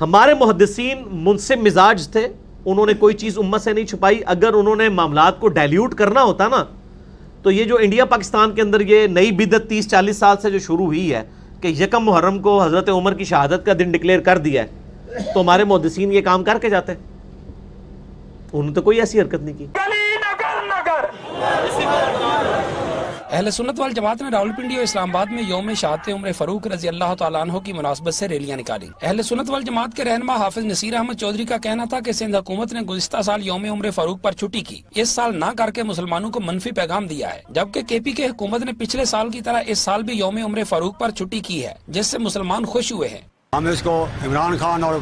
ہمارے محدثین منصف مزاج تھے، انہوں نے کوئی چیز امت سے نہیں چھپائی. اگر انہوں نے معاملات کو ڈائلیوٹ کرنا ہوتا نا تو یہ جو انڈیا پاکستان کے اندر یہ نئی بدعت 30-40 سال سے جو شروع ہوئی ہے کہ یکم محرم کو حضرت عمر کی شہادت کا دن ڈکلیئر کر دیا ہے، تو ہمارے محدثین یہ کام کر کے جاتے، انہوں نے تو کوئی ایسی حرکت نہیں کی. اہل سنت والجماعت نے راولپنڈی اور اسلام آباد میں یوم شہادت عمر فاروق رضی اللہ تعالیٰ عنہ کی مناسبت سے ریلیاں نکالی. اہل سنت والجماعت کے رہنما حافظ نصیر احمد چودھری کا کہنا تھا کہ سندھ حکومت نے گزشتہ سال یوم عمر فاروق پر چھٹی کی، اس سال نہ کر کے مسلمانوں کو منفی پیغام دیا ہے، جبکہ کے پی کے حکومت نے پچھلے سال کی طرح اس سال بھی یوم عمر فاروق پر چھٹی کی ہے، جس سے مسلمان خوش ہوئے ہیں. ہم اس کو عمران خان اور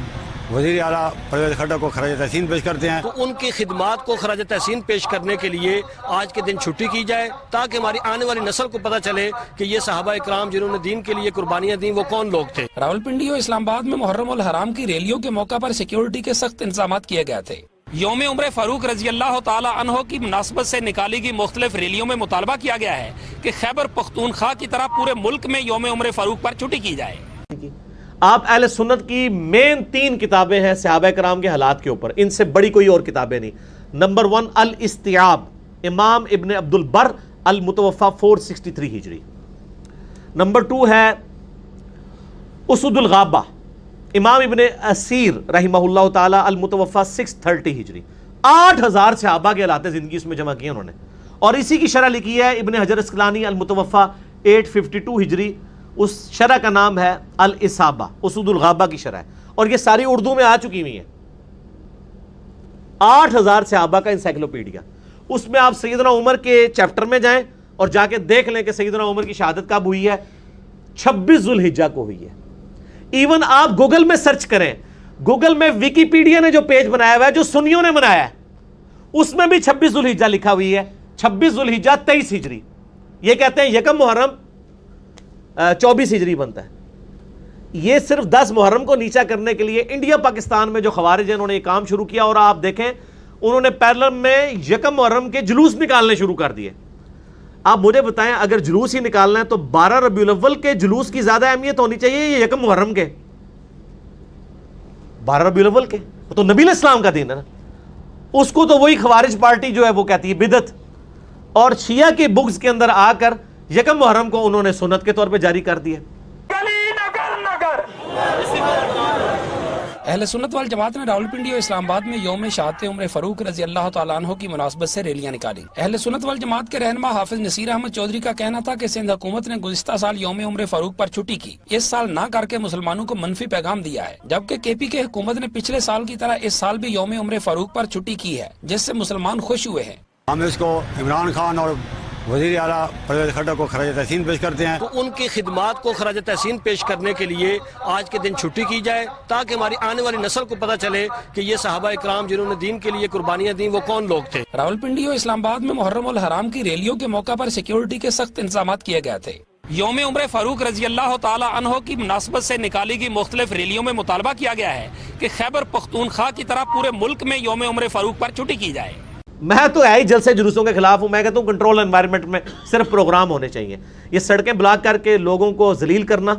وزیر اعلیٰ پرویز کھٹر کو خراج تحسین پیش کرتے ہیں. تو ان کی خدمات کو خراج تحسین پیش کرنے کے لیے آج کے دن چھٹی کی جائے تاکہ ہماری آنے والی نسل کو پتہ چلے کہ یہ صحابہ اکرام جنہوں نے دین کے لیے قربانیاں دیں وہ کون لوگ تھے. راولپنڈی اور اسلام آباد میں محرم الحرام کی ریلیوں کے موقع پر سیکیورٹی کے سخت انتظامات کیے گئے تھے. یوم عمر فاروق رضی اللہ تعالی عنہ کی مناسبت سے نکالی گئی مختلف ریلیوں میں مطالبہ کیا گیا ہے کہ خیبر پختونخوا کی طرح پورے ملک میں یوم عمر فاروق پر چھٹی کی جائے. آپ اہل سنت کی مین 3 کتابیں ہیں صحابہ کرام کے حالات کے اوپر، ان سے بڑی کوئی اور کتابیں نہیں. نمبر 1 الاستیعاب، امام ابن عبد البر، المتوفا 463 ہجری. نمبر 2 ہے اسد الغابہ، امام ابن اسیر رحمہ اللہ تعالی، المتوفا 630 ہجری. 8000 صحابہ کے حالات زندگی اس میں جمع کیے انہوں نے، اور اسی کی شرح لکھی ہے ابن حجر اسقلانی، المتوفا 852 ہجری. اس شرح کا نام ہے الاصابہ، اسد الغابہ کی شرح ہے، اور یہ ساری اردو میں آ چکی ہوئی ہیں. 8000 صحابہ کا انسائکلوپیڈیا. اس میں آپ سیدنا عمر کے چیپٹر میں جائیں اور جا کے دیکھ لیں کہ سیدنا عمر کی شہادت کب ہوئی ہے. 26 ذوالحجہ کو ہوئی ہے. ایون آپ گوگل میں سرچ کریں، گوگل میں ویکیپیڈیا نے جو پیج بنایا ہوا ہے جو سنیوں نے بنایا ہے، اس میں بھی 26 ذوالحجہ لکھا ہوئی ہے. 26 ذوالحجہ 23 ہجری. یہ کہتے ہیں یکم محرم 24 ہجری بنتا ہے. یہ صرف 10 محرم کو نیچا کرنے کے لیے انڈیا پاکستان میں جو خوارج ہیں انہوں نے یہ کام شروع کیا، اور آپ دیکھیں انہوں نے پیرلل میں یکم محرم کے جلوس نکالنے شروع کر دیے. آپ مجھے بتائیں اگر جلوس ہی نکالنا ہے تو 12 ربیع الاول کے جلوس کی زیادہ اہمیت ہونی چاہیے یہ یکم محرم کے؟ 12 ربیع الاول کے تو نبی علیہ السلام کا دن ہے نا. اس کو تو وہی خوارج پارٹی جو ہے وہ کہتی ہے بدعت، اور شیعہ کے بکس کے اندر آ کر یکم محرم کو انہوں نے سنت کے طور پہ جاری کر دیا. اہل سنت والجماعت نے راولپنڈی اور اسلام آباد میں یوم شہادت عمر فاروق رضی اللہ تعالیٰ عنہ کی مناسبت سے ریلیاں نکالی. اہل سنت والجماعت کے رہنما حافظ نصیر احمد چودھری کا کہنا تھا کہ سندھ حکومت نے گزشتہ سال یوم عمر فاروق پر چھٹی کی، اس سال نہ کر کے مسلمانوں کو منفی پیغام دیا ہے، جبکہ کے پی کے حکومت نے پچھلے سال کی طرح اس سال بھی یوم عمر فاروق پر چھٹی کی ہے، جس سے مسلمان خوش ہوئے ہیں. ہم اس کو عمران خان اور وزیر اعلیٰ پرویز کھٹر کو خراج تحسین پیش کرتے ہیں. تو ان کی خدمات کو خراج تحسین پیش کرنے کے لیے آج کے دن چھٹی کی جائے تاکہ ہماری آنے والی نسل کو پتہ چلے کہ یہ صحابہ اکرام جنہوں نے دین کے لیے قربانیاں دیں وہ کون لوگ تھے. راولپنڈی اور اسلام آباد میں محرم الحرام کی ریلیوں کے موقع پر سیکیورٹی کے سخت انتظامات کیے گئے تھے. یوم عمر فاروق رضی اللہ تعالی عنہ کی مناسبت سے نکالی گئی مختلف ریلیوں میں مطالبہ کیا گیا ہے کہ خیبر پختونخوا کی طرح پورے ملک میں یوم عمر فاروق پر چھٹی کی جائے. میں تو ہے ہی جلسے جلوسوں کے خلاف ہوں. میں کہتا ہوں کنٹرول انوائرمنٹ میں صرف پروگرام ہونے چاہیے. یہ سڑکیں بلاک کر کے لوگوں کو ذلیل کرنا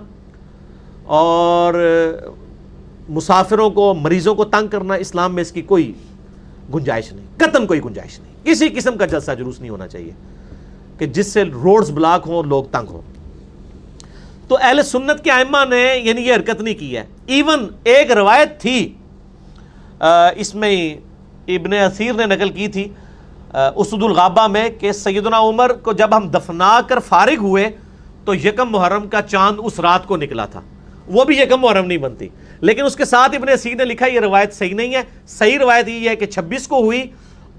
اور مسافروں کو مریضوں کو تنگ کرنا، اسلام میں اس کی کوئی گنجائش نہیں، قطعاً کوئی گنجائش نہیں. کسی قسم کا جلسہ جلوس نہیں ہونا چاہیے کہ جس سے روڈز بلاک ہوں، لوگ تنگ ہوں. تو اہل سنت کے ائمہ نے یعنی یہ حرکت نہیں کی ہے. ایون ایک روایت تھی اس میں ابن اسیر نے نقل کی تھی اسد الغابہ میں کہ سیدنا عمر کو جب ہم دفنا کر فارغ ہوئے تو یکم محرم کا چاند اس رات کو نکلا تھا. وہ بھی یکم محرم نہیں بنتی، لیکن اس کے ساتھ ابن اسیر نے لکھا یہ روایت صحیح نہیں ہے. صحیح روایت یہ ہے کہ 26 کو ہوئی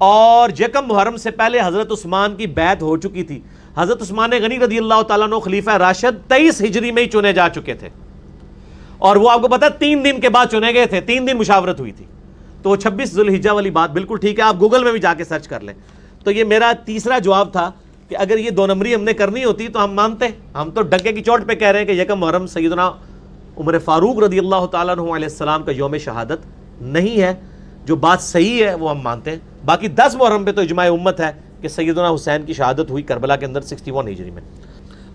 اور یکم محرم سے پہلے حضرت عثمان کی بیعت ہو چکی تھی. حضرت عثمان غنی رضی اللہ تعالیٰ عنہ خلیفہ راشد 23 ہجری میں ہی چنے جا چکے تھے، اور وہ آپ کو پتا 3 دن کے بعد چنے گئے تھے. 3 دن مشاورت ہوئی تھی. تو 26 ذوالحجہ والی بات بالکل ٹھیک ہے، آپ گوگل میں بھی جا کے سرچ کر لیں. تو یہ میرا تیسرا جواب تھا کہ اگر یہ 2 نمبری ہم نے کرنی ہوتی تو ہم مانتے. ہم تو ڈنکے کی چوٹ پہ کہہ رہے ہیں کہ یکم محرم سیدنا عمر فاروق رضی اللہ تعالیٰ عنہ علیہ السلام کا یوم شہادت نہیں ہے. جو بات صحیح ہے وہ ہم مانتے ہیں. باقی 10 محرم پہ تو اجماع امت ہے کہ سیدنا حسین کی شہادت ہوئی کربلا کے اندر 61 ہجری میں.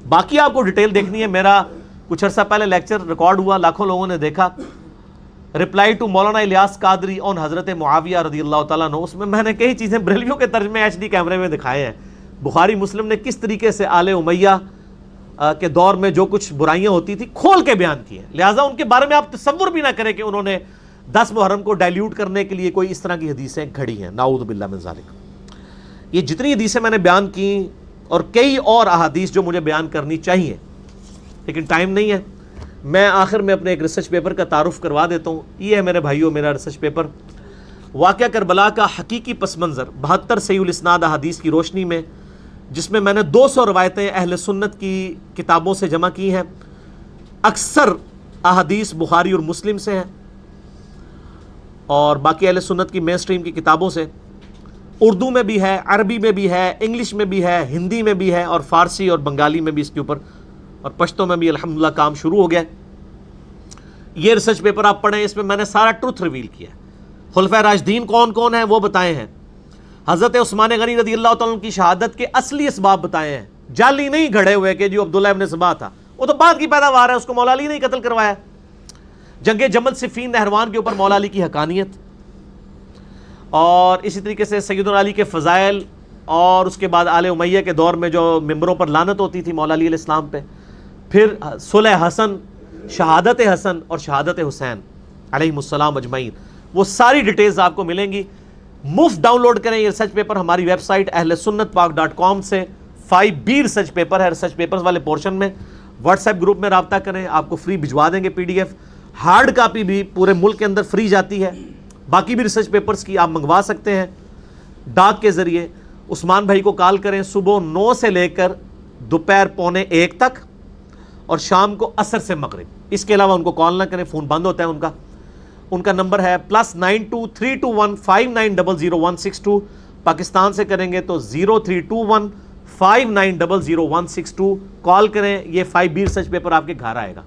باقی آپ کو ڈیٹیل دیکھنی ہے. میرا کچھ عرصہ پہلے لیکچر ریکارڈ ہوا، لاکھوں لوگوں نے دیکھا. رپلائی ٹو مولانا الیاس قادری آن حضرت معاویہ رضی اللہ تعالیٰ عنہ، اس میں میں نے کئی چیزیں بریلویوں کے ترجمے ایچ ڈی کیمرے میں دکھائے ہیں. بخاری مسلم نے کس طریقے سے آل امیہ کے دور میں جو کچھ برائیاں ہوتی تھی کھول کے بیان کی ہیں. لہٰذا ان کے بارے میں آپ تصور بھی نہ کریں کہ انہوں نے 10 محرم کو ڈائلیوٹ کرنے کے لیے کوئی اس طرح کی حدیثیں گھڑی ہیں. نعوذ باللہ من ذالک. یہ جتنی حدیثیں میں نے بیان کی اور کئی اور احادیث جو مجھے بیان کرنی چاہیے لیکن ٹائم نہیں ہے، میں آخر میں اپنے ایک ریسرچ پیپر کا تعارف کروا دیتا ہوں. یہ ہے میرے بھائیوں میرا ریسرچ پیپر، واقعہ کربلا کا حقیقی پس منظر 72 صحیح الاسناد احادیث کی روشنی میں، جس میں نے 200 روایتیں اہل سنت کی کتابوں سے جمع کی ہیں. اکثر احادیث بخاری اور مسلم سے ہیں اور باقی اہل سنت کی مین سٹریم کی کتابوں سے. اردو میں بھی ہے، عربی میں بھی ہے، انگلش میں بھی ہے، ہندی میں بھی ہے اور فارسی اور بنگالی میں بھی اس کے اوپر، اور پشتو میں بھی الحمدللہ کام شروع ہو گیا ہے. یہ ریسرچ پیپر آپ پڑھیں، اس میں میں نے سارا ٹروتھ ریویل کیا ہے. خلفائے راشدین کون کون ہیں وہ بتائے ہیں، حضرت عثمان غنی رضی اللہ تعالیٰ عنہ کی شہادت کے اصلی اسباب بتائے ہیں، جعلی نہیں گھڑے ہوئے کہ جو عبداللہ ابن سبا تھا وہ تو بعد کی پیداوار ہے، اس کو مولا علی نے قتل کروایا. جنگ جمل صفین نہروان کے اوپر مولا علی کی حقانیت، اور اسی طریقے سے سیدنا علی کے فضائل، اور اس کے بعد آل امیہ کے دور میں جو ممبروں پر لعنت ہوتی تھی مولا علی علیہ السلام پہ، پھر صلح حسن، شہادت حسن اور شہادت حسین علیہم السلام اجمعین. وہ ساری ڈیٹیلز آپ کو ملیں گی. مفت ڈاؤن لوڈ کریں یہ ریسرچ پیپر ہماری ویب سائٹ ahlsunnatpak.com سے. 5B ریسرچ پیپر ہے، ریسرچ پیپرز والے پورشن میں واٹس ایپ گروپ میں رابطہ کریں، آپ کو فری بھجوا دیں گے PDF. ہارڈ کاپی بھی پورے ملک کے اندر فری جاتی ہے. باقی بھی ریسرچ پیپرز کی آپ منگوا سکتے ہیں ڈاک کے ذریعے. عثمان بھائی کو کال کریں صبح 9 سے لے کر دوپہر 12:45 تک اور شام کو عصر سے مغرب. اس کے علاوہ ان کو کال نہ کریں، فون بند ہوتا ہے ان کا نمبر ہے +923215900162. پاکستان سے کریں گے تو 032159000162 کال کریں. یہ 5B ریسرچ پیپر آپ کے گھر آئے گا.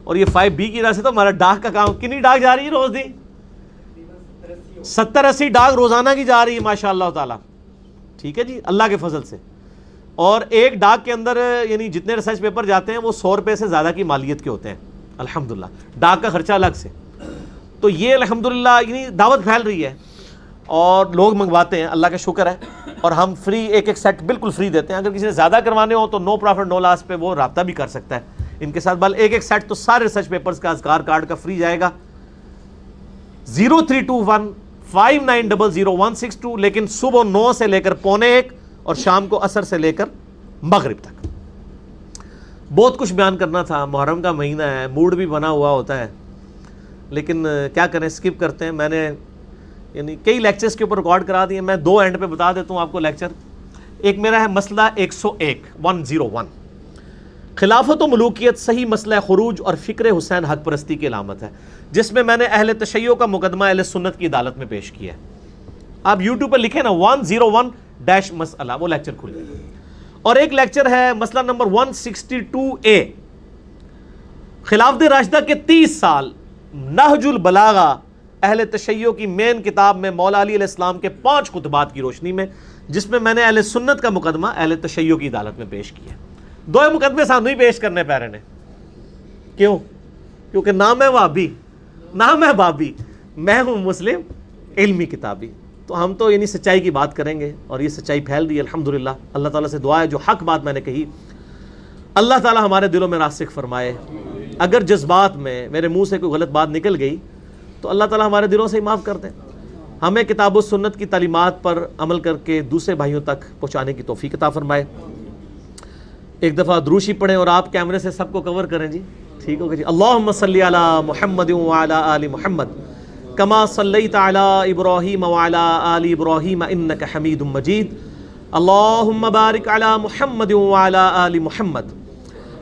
اور یہ 5B کی وجہ سے تو ہمارا ڈاک کا کام، کتنی ڈاک جا رہی ہے روز دی؟ 70-80 ڈاک روزانہ کی جا رہی ہے ماشاء اللہ تعالیٰ. ٹھیک ہے جی، اللہ کے فضل سے. اور ایک ڈاک کے اندر یعنی جتنے ریسرچ پیپر جاتے ہیں وہ 100 روپے سے زیادہ کی مالیت کے ہوتے ہیں الحمدللہ. ڈاک کا خرچہ الگ سے. تو یہ الحمدللہ یعنی دعوت پھیل رہی ہے اور لوگ منگواتے ہیں، اللہ کا شکر ہے. اور ہم فری ایک سیٹ بالکل فری دیتے ہیں. اگر کسی نے زیادہ کروانے ہو تو نو پروفٹ نو لاس پہ وہ رابطہ بھی کر سکتا ہے ان کے ساتھ. بل ایک سیٹ تو سارے ریسرچ پیپرز کا اذکار کارڈ کا فری جائے گا. 032159000162 لیکن صبح 9 سے لے کر 12:45 اور شام کو عصر سے لے کر مغرب تک. بہت کچھ بیان کرنا تھا، محرم کا مہینہ ہے، موڈ بھی بنا ہوا ہوتا ہے، لیکن کیا کریں اسکپ کرتے ہیں. میں نے یعنی کئی لیکچرز کے اوپر ریکارڈ کرا دیے. میں 2 اینڈ پہ بتا دیتا ہوں آپ کو لیکچر. ایک میرا ہے مسئلہ 101 خلافت و ملوکیت صحیح مسئلہ خروج اور فکر حسین حق پرستی کی علامت ہے، جس میں میں نے اہل تشیع کا مقدمہ اہل سنت کی عدالت میں پیش کیا ہے. آپ یوٹیوب پہ لکھیں نا 101 مسئلہ، وہ لیکچر کھل جائے. اور ایک لیکچر ہے مسئلہ نمبر 162A خلافت راشدہ کے 30 سال نہج البلاغہ اہل تشیع کی مین کتاب میں مولا علی علیہ السلام کے 5 خطبات کی روشنی میں، جس میں نے اہل سنت کا مقدمہ اہل تشیع کی عدالت میں پیش کیا. 2 مقدمے سامنے ہی پیش کرنے پہ رہے نے. کیوں؟ کیونکہ نام ہے وہابی، نام ہے بابی، میں ہوں مسلم علمی کتابی. تو ہم تو یعنی سچائی کی بات کریں گے اور یہ سچائی پھیل رہی ہے الحمدللہ. اللہ تعالیٰ سے دعا ہے جو حق بات میں نے کہی اللہ تعالیٰ ہمارے دلوں میں راسخ فرمائے. اگر جذبات میں میرے منہ سے کوئی غلط بات نکل گئی تو اللہ تعالیٰ ہمارے دلوں سے ہی معاف کر دیں. ہمیں کتاب و سنت کی تعلیمات پر عمل کر کے دوسرے بھائیوں تک پہنچانے کی توفیق عطا فرمائے. ایک دفعہ دروشی پڑھیں اور آپ کیمرے سے سب کو کور کریں جی. ٹھیک ہوگا جی. اللہم صلی علی محمد وعلی آل محمد کما صلیت علی ابراہیم وعلی آل ابراہیم انک حمید مجید. اللہم بارک علی محمد وعلی آل محمد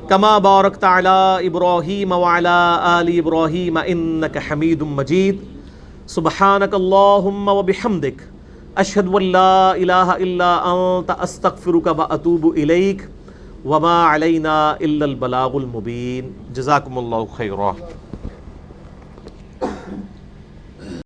کما بارکت علی ابراہیم وعلی آل ابراہیم انک حمید مجید. سبحانک اللہم وبحمدک اشہد ان لا الہ الا انت استغفرک واتوب الیک وما علینا الا البلاغ المبین. جزاکم اللہ خیرا.